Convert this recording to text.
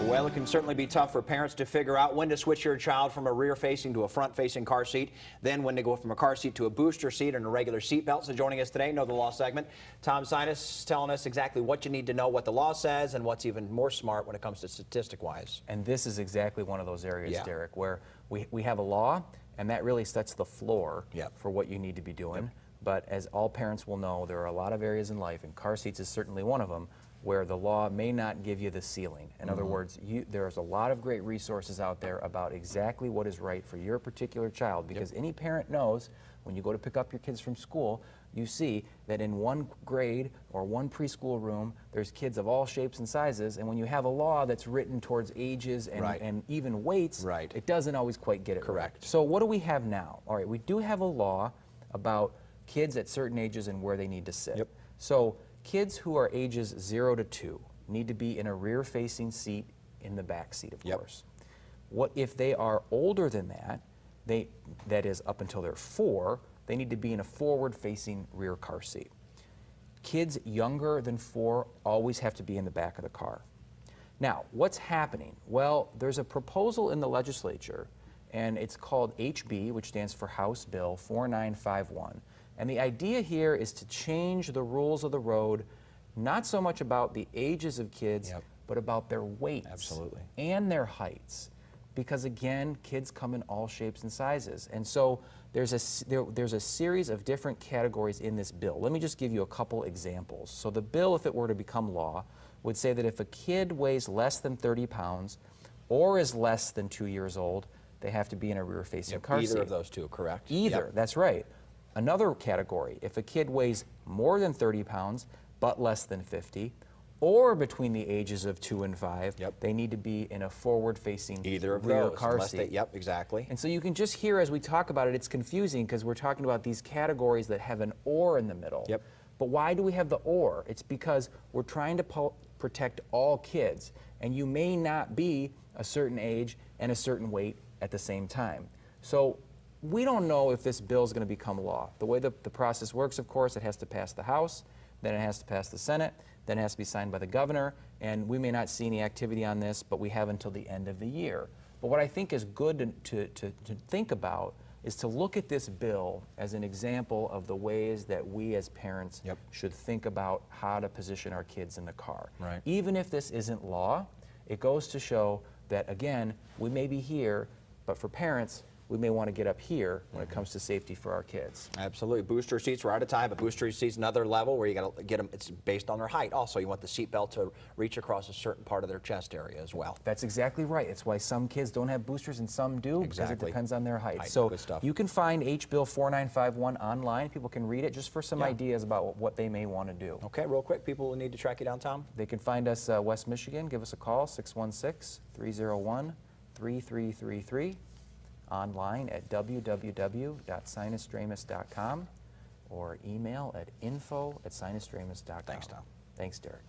Well, it can certainly be tough for parents to figure out when to switch your child from a rear-facing to a front-facing car seat, then when to go from a car seat to a booster seat and a regular seat belt. So joining us today, Know the Law segment, Tom Sinus telling us exactly what you need to know, what the law says, and what's even more smart when it comes to statistic-wise. And this is exactly one of those areas, Yeah. Derek, where we have a law, and that really sets the floor Yep. for what you need to be doing. Yep. But as all parents will know, there are a lot of areas in life, and car seats is certainly one of them, where the law may not give you the ceiling. In other words, there's a lot of great resources out there about exactly what is right for your particular child, because any parent knows when you go to pick up your kids from school, you see that in one grade or one preschool room, there's kids of all shapes and sizes, and when you have a law that's written towards ages and, and even weights, it doesn't always quite get it right. So what do we have now? All right, we do have a law about kids at certain ages and where they need to sit. So kids who are ages 0 to 2 need to be in a rear-facing seat in the back seat, of course. What if they are older than that, that is up until they're 4, they need to be in a forward-facing rear car seat. Kids younger than 4 always have to be in the back of the car. Now, what's happening? Well, there's a proposal in the legislature, and it's called HB, which stands for House Bill 4951. And the idea here is to change the rules of the road, not so much about the ages of kids, but about their weights and their heights. Because again, kids come in all shapes and sizes. And so there's a series of different categories in this bill. Let me just give you a couple examples. So the bill, if it were to become law, would say that if a kid weighs less than 30 pounds or is less than 2 years old, they have to be in a rear-facing car seat. Either of those two, correct? Either, that's right. Another category, if a kid weighs more than 30 pounds but less than 50, or between the ages of 2 and 5, they need to be in a forward-facing rear car seat. Exactly. And so you can just hear as we talk about it, it's confusing because we're talking about these categories that have an or in the middle. But why do we have the or? It's because we're trying to protect all kids, and you may not be a certain age and a certain weight at the same time. So we don't know if this bill is going to become law. The way the process works, of course, it has to pass the House, then it has to pass the Senate, then it has to be signed by the governor, and we may not see any activity on this, but we have until the end of the year. But what I think is good to think about is to look at this bill as an example of the ways that we as parents should think about how to position our kids in the car. Even if this isn't law, it goes to show that, again, we may be here, but for parents, we may want to get up here when it comes to safety for our kids. Absolutely. Booster seats are out of time, but booster seats another level where you got to get them. It's based on their height. Also, you want the seat belt to reach across a certain part of their chest area as well. That's exactly right. It's why some kids don't have boosters and some do, because it depends on their height. So good stuff. You can find HB 4951 online. People can read it just for some ideas about what they may want to do. Okay, real quick, people will need to track you down, Tom. They can find us West Michigan. Give us a call, 616-301-3333. Online at www.sinusstramus.com or email at info@sinusstramus.com. Thanks, Tom. Thanks, Derek.